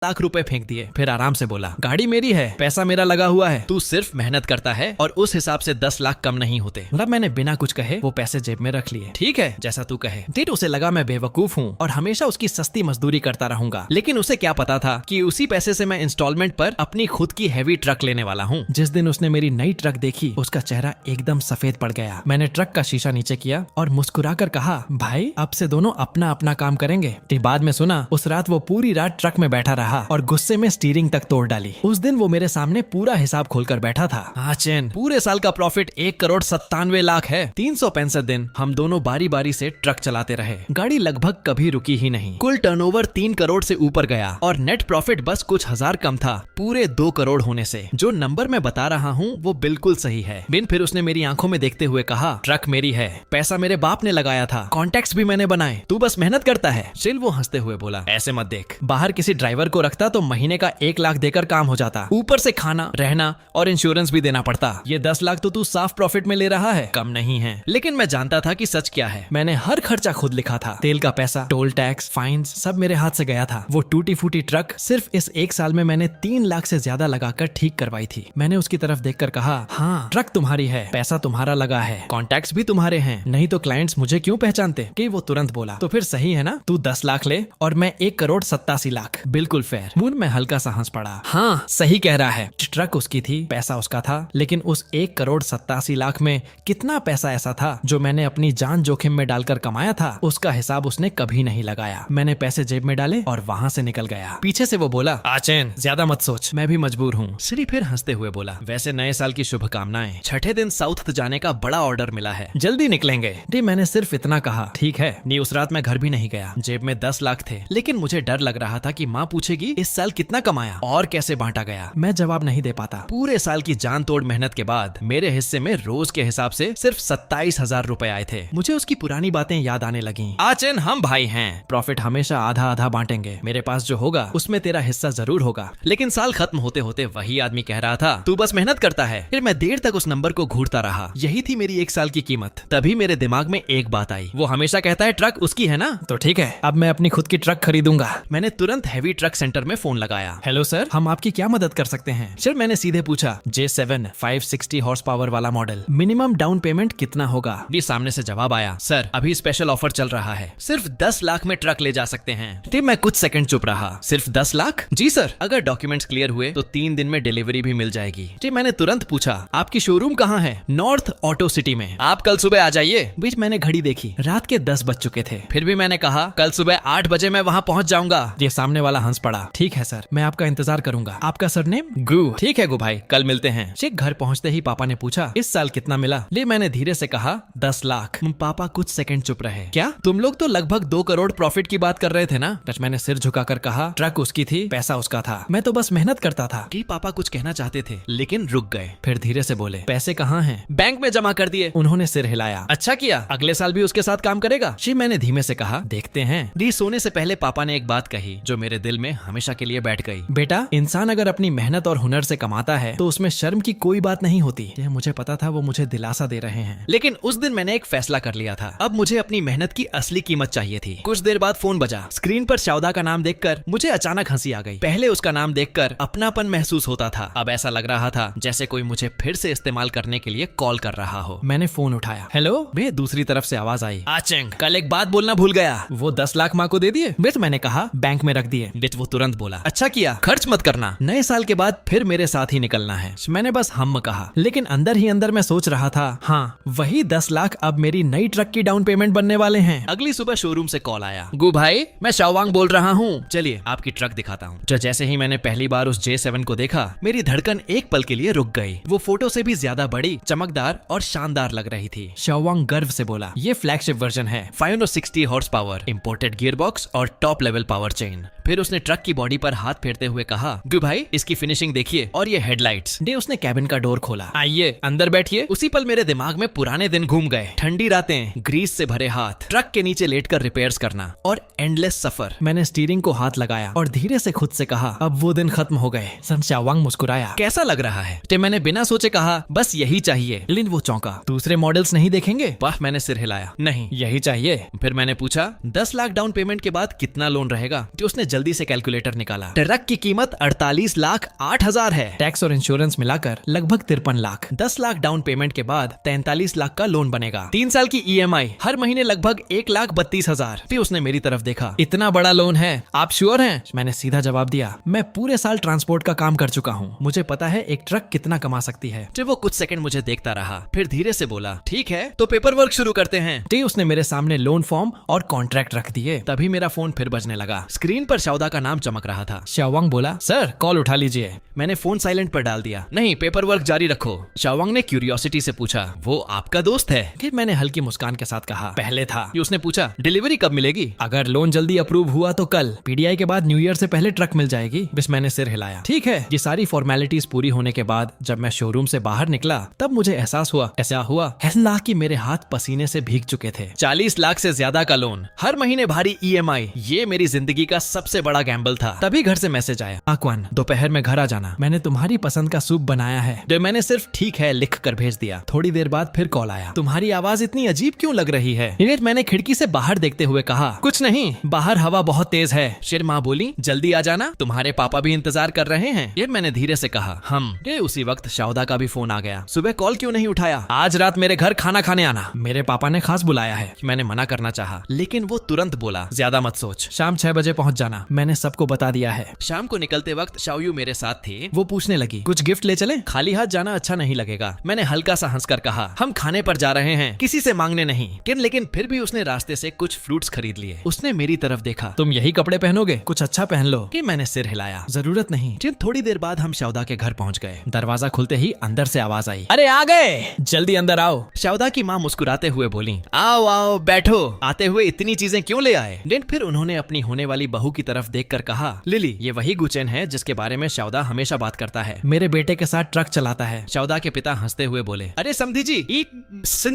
लाख रुपए फेंक दिए। फिर आराम से बोला, गाड़ी मेरी है, पैसा मेरा लगा हुआ है, तू सिर्फ मेहनत करता है और उस हिसाब से 10 लाख कम नहीं होते। मतलब मैंने बिना कुछ कहे वो पैसे जेब में रख लिए। ठीक है, जैसा तू कहे। फिर उसे लगा मैं बेवकूफ हूँ और हमेशा उसकी सस्ती मजदूरी करता रहूंगा, लेकिन उसे क्या पता था कि उसी पैसे से मैं इंस्टॉलमेंट पर अपनी खुद की हैवी ट्रक लेने वाला हूँ। जिस दिन उसने मेरी नई ट्रक देखी, उसका चेहरा एकदम सफेद पड़ गया। मैंने ट्रक का शीशा नीचे किया और मुस्कुराकर कहा, भाई अब से दोनों अपना अपना काम करेंगे। बाद में सुना उस रात वो पूरी रात ट्रक में बैठा रहा और गुस्से में स्टीयरिंग तक तोड़ डाली। उस दिन वो मेरे सामने पूरा हिसाब खोलकर बैठा था। हाँ चैन, पूरे साल का प्रॉफिट 1,97,00,000 है। 365 दिन हम दोनों बारी बारी से ट्रक चलाते रहे। गाड़ी लगभग कभी रुकी ही नहीं। कुल टर्नओवर 3 करोड़ से ऊपर गया और नेट प्रॉफिट बस कुछ हजार कम था पूरे 2 करोड़ होने से। जो नंबर मैं बता रहा हूँ वो बिल्कुल सही है। बिन फिर उसने मेरी आंखों में देखते हुए कहा, ट्रक मेरी है, पैसा मेरे बाप ने लगाया था, कॉन्टेक्ट्स भी मैंने बनाए, तू बस मेहनत करता है। चिल वो हंसते हुए बोला, ऐसे मत देख, बाहर किसी ड्राइवर को रखता तो महीने का 1 लाख देकर काम हो जाता, ऊपर से खाना, रहना और इंश्योरेंस भी देना पड़ता। ये 10 लाख तो तू साफ प्रॉफिट में ले रहा है, कम नहीं है। लेकिन मैं जानता था कि सच क्या है। मैंने हर खर्चा खुद लिखा था। तेल का पैसा, टोल टैक्स, फाइन्स सब मेरे हाथ से गया था। वो टूटी फूटी ट्रक सिर्फ इस 1 साल में मैंने 3 लाख से ज्यादा लगाकर ठीक करवाई थी। मैंने उसकी तरफ देखकर कहा, हाँ ट्रक तुम्हारी है, पैसा तुम्हारा लगा है, कॉन्टैक्ट्स भी तुम्हारे हैं, नहीं तो क्लाइंट्स मुझे क्यों पहचानते। कि वो तुरंत बोला, तो फिर सही है ना, तू 10 लाख ले और मैं 1,87,00,000। बिल्कुल फेयर। मुन में हल्का सा हंस पड़ा। हाँ सही कह रहा है। ट्रक उसकी थी, पैसा उसका था, लेकिन उस 1,87,00,000 में कितना पैसा ऐसा था जो मैंने अपनी जान जोखिम में डालकर कमाया था, उसका हिसाब उसने कभी नहीं लगाया। मैंने पैसे जेब में डाले और वहाँ से निकल गया। पीछे से वो बोला, आचैन ज्यादा मत सोच, मैं भी मजबूर हूँ। श्री फिर हंसते हुए बोला, वैसे नए साल की शुभकामनाएं। छठे दिन साउथ जाने का बड़ा ऑर्डर मिला है, जल्दी निकलेंगे। डी मैंने सिर्फ इतना कहा, ठीक है। नी उस रात मैं घर भी नहीं गया। जेब में 10 लाख थे, लेकिन मुझे डर लग रहा था कि माँ पूछेगी इस साल कितना कमाया और कैसे बांटा गया। मैं जवाब नहीं दे पाता। पूरे साल की जान तोड़ मेहनत के बाद मेरे हिस्से में रोज के हिसाब से सिर्फ 27,000 रुपए आए थे। मुझे उसकी पुरानी बातें याद आने लगी। आचन हम भाई हैं, प्रॉफिट हमेशा आधा आधा बांटेंगे, मेरे पास जो होगा उसमें तेरा हिस्सा जरूर होगा। लेकिन साल खत्म होते होते वही आदमी कह रहा था, तू बस मेहनत करता है। फिर मैं देर तक उस नंबर को घूरता रहा। यही थी मेरी 1 साल की कीमत। तभी मेरे दिमाग में एक बात आई, वो हमेशा कहता है ट्रक उसकी है ना, तो ठीक है अब मैं अपनी खुद की ट्रक खरीदूंगा। मैंने तुरंत हैवी ट्रक सेंटर में फोन लगाया। हेलो सर, हम आपकी क्या मदद कर सकते हैं। सर मैंने सीधे पूछा, J7 560 हॉर्स पावर वाला मॉडल, मिनिमम डाउन पेमेंट कितना होगा। जी सामने से जवाब आया, सर अभी स्पेशल ऑफर चल रहा है, सिर्फ 10 लाख में ट्रक ले जा सकते हैं। जी मैं कुछ सेकंड चुप रहा। सिर्फ 10 लाख? जी सर, अगर डॉक्यूमेंट्स क्लियर हुए तो 3 दिन में डिलीवरी भी मिल जाएगी। जी मैंने तुरंत पूछा, आपकी शोरूम कहाँ है। नॉर्थ ऑटो सिटी में। आप कल सुबह आ जाइए। बीच मैंने घड़ी देखी, रात के 10 बज चुके थे। फिर भी मैंने कहा कल सुबह 8 बजे मैं वहाँ पहुँच जाऊंगा। ये सामने वाला हंस पड़ा, ठीक है सर, मैं आपका इंतजार करूंगा। आपका सरनेम? गु। ठीक है गु भाई, कल मिलते हैं। घर पहुंचते ही पापा ने पूछा, इस साल कितना मिला। ले मैंने धीरे से कहा, 10 लाख। पापा कुछ सेकंड चुप रहे। क्या तुम लोग तो लगभग 2 करोड़ प्रॉफिट की बात कर रहे थे ना। मैंने सिर झुकाकर कहा, ट्रक उसकी थी, पैसा उसका था, मैं तो बस मेहनत करता था। कि पापा कुछ कहना चाहते थे लेकिन रुक गए। फिर धीरे से बोले, पैसे कहाँ हैं? बैंक में जमा कर दिए। उन्होंने सिर हिलाया। अच्छा किया, अगले साल भी उसके साथ काम करेगा। मैंने धीमे से कहा, देखते हैं। दी सोने से पहले पापा ने एक बात कही जो मेरे दिल में हमेशा के लिए बैठ गई। बेटा, इंसान अगर अपनी मेहनत और हुनर से कमाता है तो उसमें शर्म की कोई बात नहीं होती। यह मुझे पता था वो मुझे दिलासा दे रहे हैं, लेकिन उस दिन मैंने एक फैसला कर लिया था। अब मुझे अपनी मेहनत की असली कीमत चाहिए थी। कुछ देर बाद फोन बजा। स्क्रीन पर शाउदा का नाम देखकर मुझे अचानक हंसी आ गई। पहले उसका नाम देखकर अपनापन महसूस होता था, अब ऐसा लग रहा था जैसे कोई मुझे फिर से इस्तेमाल करने के लिए कॉल कर रहा हो। मैंने फोन उठाया। हेलो बे, दूसरी तरफ से आवाज आई, आचंग कल एक बात बोलना भूल गया। वो 10 लाख माँ को दे दिए। बिट मैंने कहा, बैंक में रख दिए। बिट वो तुरंत बोला, अच्छा किया, खर्च मत करना, नए साल के बाद फिर मेरे साथ ही निकलना है। मैंने बस हम कहा, लेकिन अंदर ही अंदर मैं सोच रहा था, हाँ वही 10 लाख अब मेरी नई ट्रक की डाउन पेमेंट बनने वाले हैं। अगली सुबह शोरूम से कॉल आया, गु भाई मैं शाओवांग बोल रहा हूँ, चलिए आपकी ट्रक दिखाता हूँ। जैसे ही मैंने पहली बार उस J7 को देखा, मेरी धड़कन एक पल के लिए रुक गई। वो फोटो से भी ज्यादा बड़ी, चमकदार और शानदार लग रही थी। शाओवांग गर्व से बोला, ये फ्लैगशिप वर्जन है, 560 horse power, imported gear box और टॉप लेवल पावर चेन। फिर उसने ट्रक की बॉडी पर हाथ फेरते हुए कहा, गु भाई इसकी फिनिशिंग देखिए और ये हेडलाइट्स। डे उसने कैबिन का डोर खोला, आइए अंदर बैठिए। उसी पल मेरे दिमाग में पुराने दिन घूम गए। ठंडी रातें, ग्रीस से भरे हाथ, ट्रक के नीचे लेटकर रिपेयर्स करना और एंडलेस सफर। मैंने स्टीयरिंग को हाथ लगाया और धीरे से खुद से कहा, अब वो दिन खत्म हो गए। सन शाओवांग मुस्कुराया, कैसा लग रहा है? मैंने बिना सोचे कहा, बस यही चाहिए। लेकिन वो चौंका, दूसरे मॉडल्स नहीं देखेंगे? वाह, मैंने सिर हिलाया, नहीं यही चाहिए। फिर मैंने पूछा, 10 लाख डाउन पेमेंट के बाद कितना लोन रहेगा? उसने जल्दी से कैलकुलेट कैलकुलेटर निकाला। ट्रक की कीमत 48,08,000 है। टैक्स और इंश्योरेंस मिलाकर लगभग 53 लाख। 10 लाख डाउन पेमेंट के बाद 43 लाख का लोन बनेगा। 3 साल की EMI हर महीने लगभग 1,32,000। फिर उसने मेरी तरफ देखा। इतना बड़ा लोन है, आप श्योर हैं? मैंने सीधा जवाब दिया, मैं पूरे साल ट्रांसपोर्ट का काम कर चुका हूँ, मुझे पता है एक ट्रक कितना कमा सकती है। वो कुछ सेकंड मुझे देखता रहा, फिर धीरे से बोला, ठीक है तो पेपर वर्क शुरू करते हैं। उसने मेरे सामने लोन फॉर्म और कॉन्ट्रैक्ट रख दिए। तभी मेरा फोन फिर बजने लगा। स्क्रीन पर शाओदा का नाम चमक रहा था। शाओवांग बोला, सर कॉल उठा लीजिए। मैंने फोन साइलेंट पर डाल दिया। नहीं, पेपर वर्क जारी रखो। शाओवांग ने क्यूरियोसिटी से पूछा, वो आपका दोस्त है? फिर मैंने हल्की मुस्कान के साथ कहा, पहले था। उसने पूछा, डिलीवरी कब मिलेगी? अगर लोन जल्दी अप्रूव हुआ तो कल। PDI के बाद न्यू ईयर से पहले ट्रक मिल जाएगी। बस मैंने सिर हिलाया। ठीक है। ये सारी फॉर्मेलिटीज पूरी होने के बाद जब मैं शोरूम से बाहर निकला तब मुझे एहसास हुआ, ऐसा हुआ अल्लाह कि मेरे हाथ पसीने से भीग चुके थे। 40 लाख से ज्यादा का लोन, हर महीने भारी EMI, ये मेरी जिंदगी का सबसे बड़ा गैम्बल था। तभी घर से मैसेज आया, आक्वान दोपहर में घर आ जाना, मैंने तुम्हारी पसंद का सूप बनाया है। जो मैंने सिर्फ ठीक है लिख कर भेज दिया। थोड़ी देर बाद फिर कॉल आया, तुम्हारी आवाज इतनी अजीब क्यों लग रही है? मैंने खिड़की से बाहर देखते हुए कहा, कुछ नहीं, बाहर हवा बहुत तेज है। फिर माँ बोली, जल्दी आ जाना, तुम्हारे पापा भी इंतजार कर रहे हैं। ये मैंने धीरे से कहा, हम। उसी वक्त शाओदा का भी फोन आ गया। सुबह कॉल क्यों नहीं उठाया? आज रात मेरे घर खाना खाने आना, मेरे पापा ने खास बुलाया है। मैंने मना करना चाहा, लेकिन वो तुरंत बोला, ज्यादा मत सोच, शाम 6 बजे पहुंच जाना। मैंने सबको बता दिया है। शाम को निकलते वक्त शाओयू मेरे साथ थे। वो पूछने लगी, कुछ गिफ्ट ले चलें? खाली हाथ जाना अच्छा नहीं लगेगा। मैंने हल्का सा हंसकर कहा, हम खाने पर जा रहे हैं, किसी से मांगने नहीं। लेकिन फिर भी उसने रास्ते से कुछ फ्रूट्स खरीद लिए। उसने मेरी तरफ देखा, तुम यही कपड़े पहनोगे? कुछ अच्छा पहन लो। कि मैंने सिर हिलाया, जरूरत नहीं। थोड़ी देर बाद हम शाओदा के घर पहुंच गए। दरवाजा खुलते ही अंदर से आवाज आई, अरे आ गए, जल्दी अंदर आओ। शाओदा की माँ मुस्कुराते हुए बोली, आओ आओ बैठो, आते हुए इतनी चीजें क्यों ले आए? फिर उन्होंने अपनी होने वाली बहू की तरफ देखकर कहा, लिली ये वही गुचेन है जिसके बारे में शाओदा हमेशा बात करता है, मेरे बेटे के साथ ट्रक चलाता है। शाओदा के पिता हंसते हुए बोले, अरे सिंधी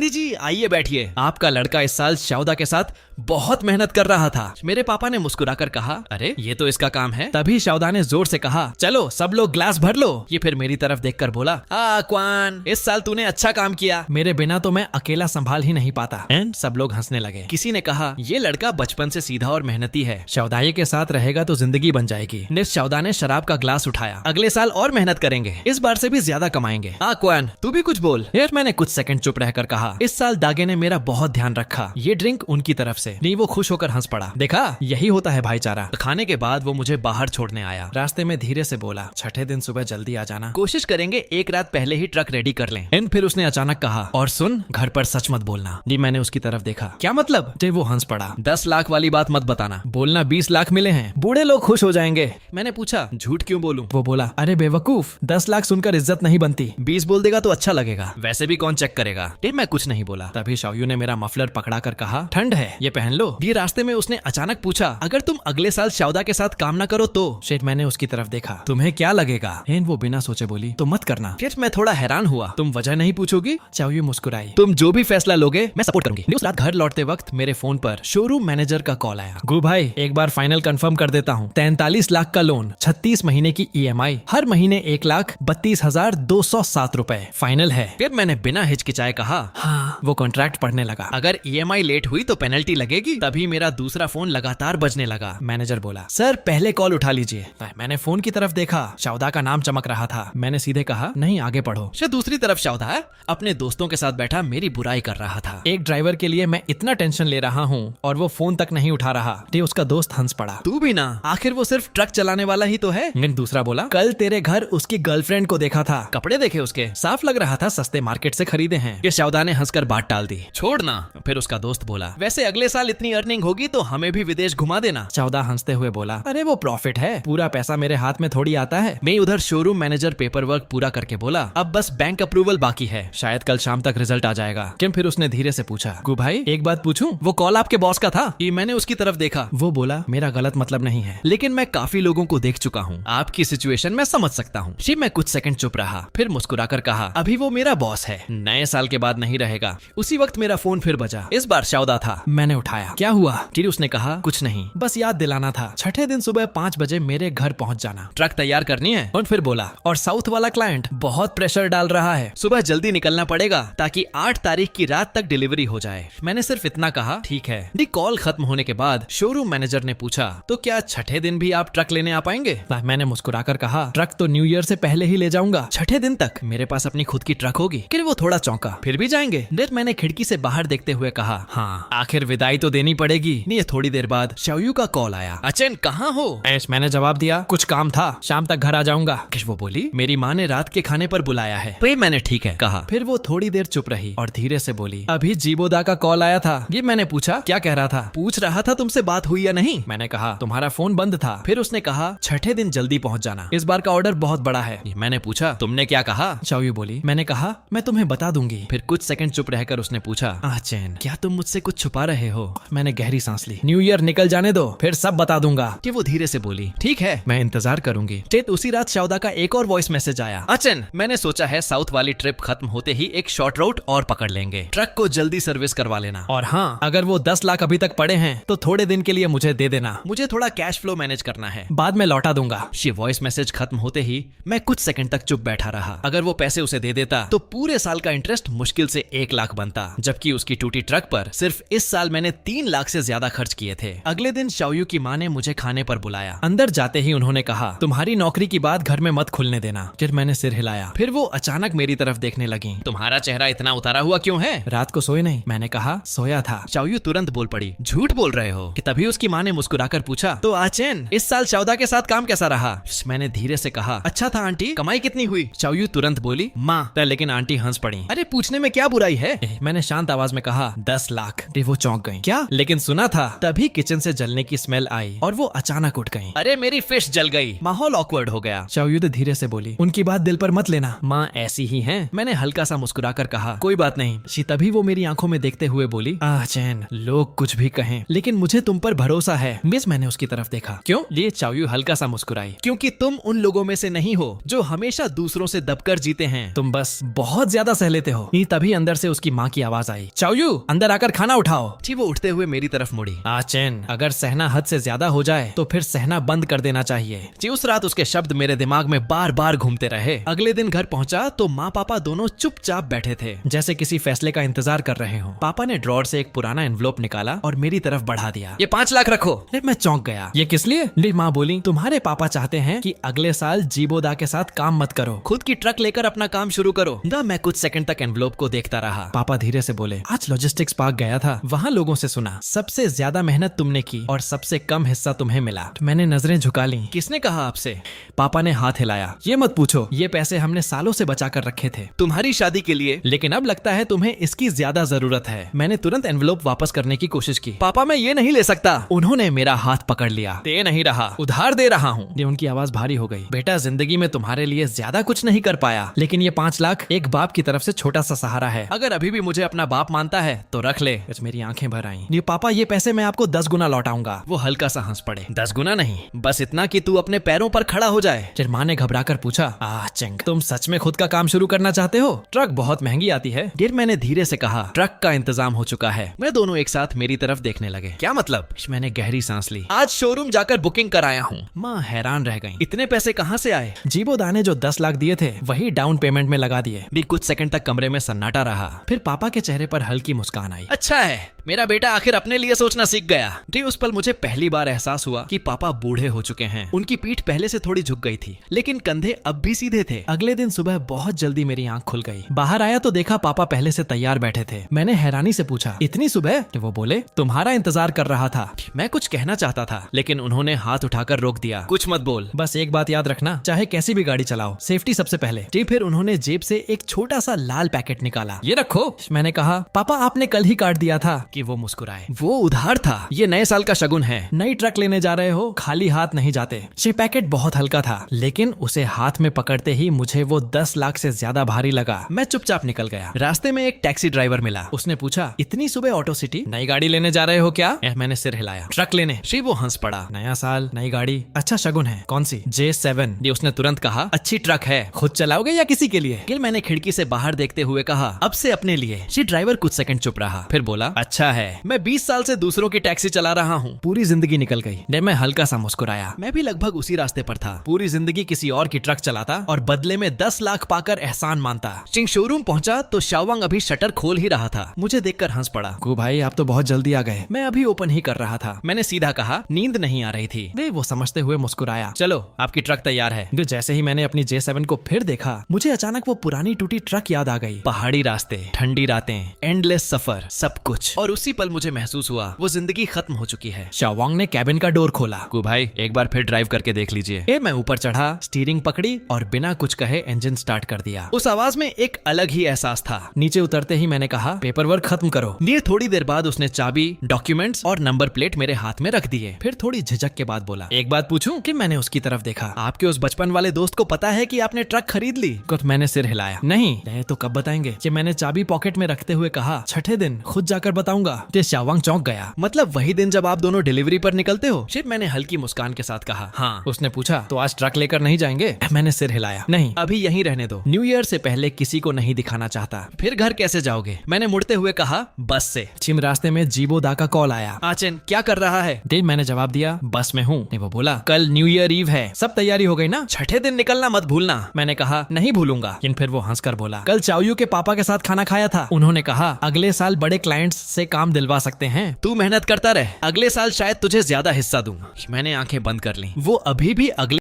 जी आइए बैठिए, आपका लड़का इस साल शाओदा के साथ बहुत मेहनत कर रहा था। मेरे पापा ने मुस्कुराकर कहा, अरे ये तो इसका काम है। तभी शाओदा ने जोर से कहा, चलो सब लोग ग्लास भर लो। ये फिर मेरी तरफ देखकर बोला, क्वान इस साल तूने अच्छा काम किया, मेरे बिना तो मैं अकेला संभाल ही नहीं पाता। एंड सब लोग हंसने लगे। किसी ने कहा, ये लड़का बचपन से सीधा और मेहनती है, शाओदाई के साथ रहेगा तो जिंदगी बन जाएगी। शाओदा ने शराब का ग्लास उठाया, अगले साल और मेहनत करेंगे, इस बार से भी ज्यादा कमाएंगे। क्वान तू भी कुछ बोल। यार मैंने कुछ सेकंड चुप रहकर कहा, इस साल दागे ने मेरा बहुत ध्यान रखा, ये ड्रिंक उनकी तरफ से नहीं। वो खुश होकर हंस पड़ा, देखा यही होता है भाईचारा। खाने के बाद वो मुझे बाहर छोड़ने आया। रास्ते में धीरे से बोला, छठे दिन सुबह जल्दी आ जाना, कोशिश करेंगे एक रात पहले ही ट्रक रेडी कर लें। फिर उसने अचानक कहा, और सुन घर पर सच मत बोलना। जी मैंने उसकी तरफ देखा, क्या मतलब? वो हंस पड़ा, 10 लाख वाली बात मत बताना, बोलना 20 लाख मिले हैं, बूढ़े लोग खुश हो जाएंगे। मैंने पूछा, झूठ क्यों बोलूं? वो बोला, अरे बेवकूफ, 10 लाख सुनकर इज्जत नहीं बनती, 20 बोल देगा तो अच्छा लगेगा, वैसे भी कौन चेक करेगा। मैं कुछ नहीं बोला। तभी शाओयू ने मेरा मफलर पकड़ा कर कहा, ठंड है ये पहन लो। ये रास्ते में उसने अचानक पूछा, अगर तुम अगले साल शाओदा के साथ काम ना करो तो? मैंने उसकी तरफ देखा, तुम्हें क्या लगेगा? वो बिना सोचे बोली, तो मत करना। मैं थोड़ा हैरान हुआ, तुम वजह नहीं पूछोगी? शाओयू मुस्कुराई, तुम जो भी फैसला लोगे मैं सपोर्ट करूंगी। उस रात घर लौटते वक्त मेरे फोन पर शोरूम मैनेजर का कॉल आया, गु भाई एक बार फाइनल कंफर्म कर देता हूँ, 43 लाख का लोन, 36 महीने की EMI, हर महीने 1,32,207 रुपए फाइनल है। फिर मैंने बिना हिचकिचाए कहा, हाँ। वो कॉन्ट्रैक्ट पढ़ने लगा, अगर EMI लेट हुई तो पेनल्टी लगेगी। तभी मेरा दूसरा फोन लगातार बजने लगा। मैनेजर बोला, सर पहले कॉल उठा लीजिए। मैंने फोन की तरफ देखा, शाओदा का नाम चमक रहा था। मैंने सीधे कहा, नहीं आगे पढ़ो। दूसरी तरफ शाओदा अपने दोस्तों के साथ बैठा मेरी बुराई कर रहा था। एक ड्राइवर के लिए मैं इतना टेंशन ले रहा हूँ और वो फोन तक नहीं उठा रहा। उसका दोस्त हंस पड़ा, तू भी ना, आखिर वो सिर्फ ट्रक चलाने वाला ही तो है। दूसरा बोला, कल तेरे घर उसकी गर्लफ्रेंड को देखा था, कपड़े देखे उसके, साफ लग रहा था सस्ते मार्केट से खरीदे हैं। ये शाओदा ने हंसकर बात टाल दी, छोड़ना। फिर उसका दोस्त बोला, वैसे अगले साल इतनी अर्निंग होगी तो हमें भी विदेश घुमा देना। शाओदा हंसते हुए बोला, अरे वो प्रॉफिट है, पूरा पैसा मेरे हाथ में थोड़ी आता है। मैं उधर शोरूम मैनेजर पेपर वर्क पूरा करके बोला, अब बस बैंक अप्रूवल बाकी है, शायद कल शाम तक रिजल्ट आ जाएगा। फिर उसने धीरे से पूछा, गु भाई एक बात पूछूं, वो कॉल आपके बॉस का था? मैंने उसकी तरफ देखा। वो बोला, मेरा गलत मतलब नहीं है, लेकिन मैं काफी लोगों को देख चुका हूँ, आपकी सिचुएशन मैं समझ सकता हूँ। मैं कुछ सेकंड चुप रहा, फिर मुस्कुराकर कहा, अभी वो मेरा बॉस है, नए साल के बाद नहीं रहेगा। उसी वक्त मेरा फोन फिर बजा, इस बार शाओदा था। मैंने उठाया, क्या हुआ? उसने कहा, कुछ नहीं, बस याद दिलाना था, छठे दिन सुबह 5 बजे मेरे घर पहुंच जाना, ट्रक तैयार करनी है। और फिर बोला, और साउथ वाला क्लाइंट बहुत प्रेशर डाल रहा है, सुबह जल्दी निकलना पड़ेगा ताकि 8 तारीख की रात तक डिलीवरी हो जाए। मैंने सिर्फ इतना कहा, ठीक है। कॉल खत्म होने के बाद शोरूम मैनेजर ने पूछा, तो क्या छठे दिन भी आप ट्रक लेने आ पाएंगे? मैंने मुस्कुराकर कहा, ट्रक तो न्यू ईयर से पहले ही ले जाऊंगा, छठे दिन तक मेरे पास अपनी खुद की ट्रक होगी। फिर वो थोड़ा चौंका, फिर भी जाएंगे? फिर मैंने खिड़की से बाहर देखते हुए कहा, हाँ आखिर विदाई तो देनी पड़ेगी। ये थोड़ी देर बाद शाओयू का कॉल आया। अचेन कहाँ हो? मैंने जवाब दिया, कुछ काम था, शाम तक घर आ जाऊंगा। वो बोली, मेरी माँ ने रात के खाने पर बुलाया है। तो मैंने ठीक है कहा। फिर वो थोड़ी देर चुप रही और धीरे से बोली, अभी जीबोदा का कॉल आया था। ये मैंने पूछा, क्या कह रहा था? पूछ रहा था तुमसे बात हुई या नहीं। मैंने कहा, तुम्हारा फोन बंद था। फिर उसने कहा, छठे दिन जल्दी पहुंच जाना, इस बार का ऑर्डर बहुत बड़ा है। मैंने पूछा, तुमने क्या कहा? शाओयू बोली, मैंने कहा मैं तुम्हें बता दूंगी। फिर कुछ सेकंड चुप रहकर उसने पूछा, चैन क्या तुम मुझसे कुछ छुपा रहे हो? मैंने गहरी सांस ली। न्यू ईयर निकल जाने दो, फिर सब बता दूंगा। कि वो धीरे से बोली, ठीक है मैं इंतजार करूंगी। उसी रात शाओदा का एक और वॉइस मैसेज आया, अचन मैंने सोचा है साउथ वाली ट्रिप खत्म होते ही एक शॉर्ट रूट और पकड़ लेंगे, ट्रक को जल्दी सर्विस करवा लेना। और हाँ, अगर वो 10 लाख अभी तक पड़े हैं तो थोड़े दिन के लिए मुझे दे देना, मुझे थोड़ा कैश फ्लो मैनेज करना है, बाद में लौटा दूंगा। ये वॉइस मैसेज खत्म होते ही मैं कुछ सेकंड तक चुप बैठा रहा। अगर वो पैसे उसे दे देता तो पूरे साल का इंटरेस्ट मुश्किल से 1 लाख बनता, जबकि उसकी टूटी ट्रक पर सिर्फ इस साल मैंने 3 लाख से ज्यादा खर्च किए थे। अगले दिन शाओयू की माँ ने मुझे खाने पर बुलाया। अंदर जाते ही उन्होंने कहा, तुम्हारी नौकरी की बात घर में मत खुलने देना। फिर मैंने सिर हिलाया। फिर वो अचानक मेरी तरफ देखने लगी। तुम्हारा चेहरा इतना उतारा हुआ क्यों है? रात को सोए नहीं? मैंने कहा, सोया था। शाओयू तुरंत बोल पड़ी, झूठ बोल रहे हो। कि तभी उसकी माँ ने मुस्कुराकर पूछा, तो आचेन इस साल शाओदा के साथ काम कैसा रहा? मैंने धीरे से कहा, अच्छा था आंटी। कमाई कितनी हुई? शाओयू तुरंत बोली, माँ। लेकिन आंटी हंस पड़ी। अरे पूछने में क्या बुराई है? मैंने शांत आवाज में कहा, 10 लाख। वो चौंक गई। क्या? लेकिन सुना था। तभी किचन से जलने की स्मेल आई और वो अचानक उठ गई। अरे मेरी फिश जल गई। माहौल ऑकवर्ड हो गया। शाओयू धीरे से बोली, उनकी बात दिल पर मत लेना, माँ ऐसी ही हैं। मैंने हल्का सा मुस्कुराकर कहा, कोई बात नहीं। तभी वो मेरी आंखों में देखते हुए बोली, चैन लोग कुछ भी कहें लेकिन मुझे तुम पर भरोसा है। मिस मैंने उसकी तरफ देखा। क्यों? ये शाओयू हल्का सा मुस्कुराई, क्योंकि तुम उन लोगों में से नहीं हो जो हमेशा दूसरों से दबकर जीते हैं, तुम बस बहुत ज्यादा सह लेते हो। तभी अंदर से उसकी माँ की आवाज आई, शाओयू अंदर आकर खाना उठाओ। वो उठते हुए मेरी तरफ मुड़ी। चैन अगर सहना हद से ज्यादा हो जाए तो फिर सहना बंद कर देना चाहिए। उस रात उसके शब्द मेरे दिमाग में बार बार घूमते रहे। अगले दिन घर पहुंचा तो माँ पापा दोनों चुपचाप बैठे थे, जैसे किसी फैसले का इंतजार कर रहे हो। पापा ने ड्रॉर से एक पुराना एनवलप निकाला और मेरी तरफ बढ़ा दिया। ये 5 लाख रखो। मैं चौंक गया। ये किस लिए? माँ बोली, तुम्हारे पापा चाहते हैं कि अगले साल जीबोदा के साथ काम मत करो, खुद की ट्रक लेकर अपना काम शुरू करो। मैं कुछ सेकंड तक एनवलप को देखता रहा। पापा धीरे से बोले, आज लॉजिस्टिक्स पार्क गया था, वहाँ लोगों से सुना सबसे ज्यादा मेहनत तुमने की और सबसे कम हिस्सा तुम्हें मिला। मैंने नजरें झुका ली। किसने कहा आपसे? पापा ने हाथ हिलाया। ये मत पूछो, ये पैसे हमने सालों से बचा कर रखे थे तुम्हारी शादी के लिए, लेकिन अब लगता है तुम्हें इसकी ज्यादा जरूरत है। मैंने तुरंत एनवलप वापस करने की कोशिश की। पापा मैं ये नहीं ले सकता। उन्होंने मेरा हाथ पकड़ लिया। दे नहीं रहा, उधार दे रहा हूँ। उनकी आवाज भारी हो गई। बेटा जिंदगी में तुम्हारे लिए ज्यादा कुछ नहीं कर पाया, लेकिन ये 5 लाख एक बाप की तरफ से छोटा सा सहारा है। अगर अभी भी मुझे अपना बाप मानता है तो रख ले। मेरी आंखें भर आईं। ये पापा ये पैसे मैं आपको 10 गुना लौटाऊंगा। वो हल्का सा हंस पड़े। 10 गुना नहीं, बस इतना कि तू अपने पैरों पर खड़ा हो जाए। फिर माँ ने घबराकर पूछा, चंग तुम सच में खुद का काम शुरू करना चाहते हो? ट्रक बहुत महंगी आती है। फिर मैंने धीरे से कहा, ट्रक का इंतजाम हो चुका है। मैं दोनों एक साथ मेरी तरफ देखने लगे। क्या मतलब? मैंने गहरी सांस ली। आज शोरूम जाकर बुकिंग कराया हूँ। माँ हैरान रह गई। इतने पैसे कहाँ से आए? जीबोदा ने जो 10 लाख दिए थे वही डाउन पेमेंट में लगा दिए। भी कुछ सेकंड तक कमरे में सन्नाटा रहा। फिर पापा के चेहरे पर हल्की मुस्कान आई। अच्छा है, मेरा बेटा आखिर अपने लिए सोचना सीख गया। उस पल मुझे पहली बार एहसास हुआ कि पापा बूढ़े हो चुके हैं। उनकी पीठ पहले से थोड़ी झुक गई थी, लेकिन कंधे अब भी सीधे थे। अगले दिन सुबह बहुत जल्दी मेरी आंख खुल गई। बाहर आया तो देखा पापा पहले से तैयार बैठे थे। मैंने हैरानी से पूछा, इतनी सुबह? वो बोले, तुम्हारा इंतजार कर रहा था। मैं कुछ कहना चाहता था, लेकिन उन्होंने हाथ उठाकर रोक दिया। कुछ मत बोल, बस एक बात याद रखना, चाहे कैसी भी गाड़ी चलाओ, सेफ्टी सबसे पहले। फिर उन्होंने जेब से एक छोटा सा लाल पैकेट निकाला। ये रखो। मैंने कहा, पापा आपने कल ही काट दिया था। कि वो मुस्कुराए। वो उधार था, ये नए साल का शगुन है। नई ट्रक लेने जा रहे हो, खाली हाथ नहीं जाते। ये पैकेट बहुत हल्का था, लेकिन उसे हाथ में पकड़ते ही मुझे वो 10 लाख से ज्यादा भारी लगा। मैं चुपचाप निकल गया। रास्ते में एक टैक्सी ड्राइवर मिला। उसने पूछा, इतनी सुबह ऑटो सिटी? नई गाड़ी लेने जा रहे हो क्या? मैंने सिर हिलाया। ट्रक लेने। वो हंस पड़ा। नया साल, नई गाड़ी, अच्छा शगुन है। कौन सी? J7। ये उसने तुरंत कहा, अच्छी ट्रक है, खुद चलाओगे या किसी के लिए? मैंने खिड़की से बाहर देखते हुए कहा, अब से अपने लिए। ड्राइवर कुछ सेकंड चुप रहा, फिर बोला, अच्छा अच्छा है, मैं 20 साल से दूसरों की टैक्सी चला रहा हूँ, पूरी जिंदगी निकल गई। मैं हल्का सा मुस्कुराया। मैं भी लगभग उसी रास्ते पर था, पूरी जिंदगी किसी और की ट्रक चलाता और बदले में 10 लाख पाकर एहसान मानता। चिंग शोरूम पहुंचा तो शाओवांग अभी शटर खोल ही रहा था। मुझे देखकर हंस पड़ा। गु भाई, आप तो बहुत जल्दी आ गए, मैं अभी ओपन ही कर रहा था। मैंने सीधा कहा, नींद नहीं आ रही थी। वे वो समझते हुए मुस्कुराया। चलो, आपकी ट्रक तैयार है। जैसे ही मैंने अपनी J7 को फिर देखा, मुझे अचानक वो पुरानी टूटी ट्रक याद आ गई। पहाड़ी रास्ते, ठंडी रातें, एंडलेस सफर, सब कुछ। और उसी पल मुझे महसूस हुआ वो जिंदगी खत्म हो चुकी है। शाओवांग ने कैबिन का डोर खोला। गु भाई, एक बार फिर ड्राइव करके देख लीजिए। मैं ऊपर चढ़ा, स्टीयरिंग पकड़ी और बिना कुछ कहे इंजन स्टार्ट कर दिया। उस आवाज में एक अलग ही एहसास था। नीचे उतरते ही मैंने कहा, पेपर वर्क खत्म करो। थोड़ी देर बाद उसने चाबी, डॉक्यूमेंट्स और नंबर प्लेट मेरे हाथ में रख दिए। फिर थोड़ी झिझक के बाद बोला, एक बात पूछूं? कि मैंने उसकी तरफ देखा। आपके उस बचपन वाले दोस्त को पता है कि आपने ट्रक खरीद ली? कुछ मैंने सिर हिलाया। नहीं तो कब बताएंगे? कि मैंने चाबी पॉकेट में रखते हुए कहा, छठे दिन खुद जाकर बताऊंगा। शाओवांग चौंक गया। मतलब वही दिन जब आप दोनों डिलीवरी पर निकलते हो? फिर मैंने हल्की मुस्कान के साथ कहा, हाँ। उसने पूछा, तो आज ट्रक लेकर नहीं जाएंगे? मैंने सिर हिलाया। नहीं, अभी यहीं रहने दो, न्यू ईयर से पहले किसी को नहीं दिखाना चाहता। फिर घर कैसे जाओगे? मैंने मुड़ते हुए कहा, बस से। चिम रास्ते में जीबो दा का कॉल आया। आचन, क्या कर रहा है? मैंने जवाब दिया, बस में हूँ। वो बोला, कल न्यू ईयर ईव है, सब तैयारी हो गई ना? छठे दिन निकलना मत भूलना। मैंने कहा, नहीं भूलूंगा। लेकिन फिर वो हंसकर बोला, कल चाओयू के पापा के साथ खाना खाया था, उन्होंने कहा अगले साल बड़े क्लाइंट्स से काम दिलवा सकते हैं, तू मेहनत करता रहे, अगले साल शायद तुझे ज्यादा हिस्सा दूं। मैंने आंखें बंद कर ली। वो अभी भी अगले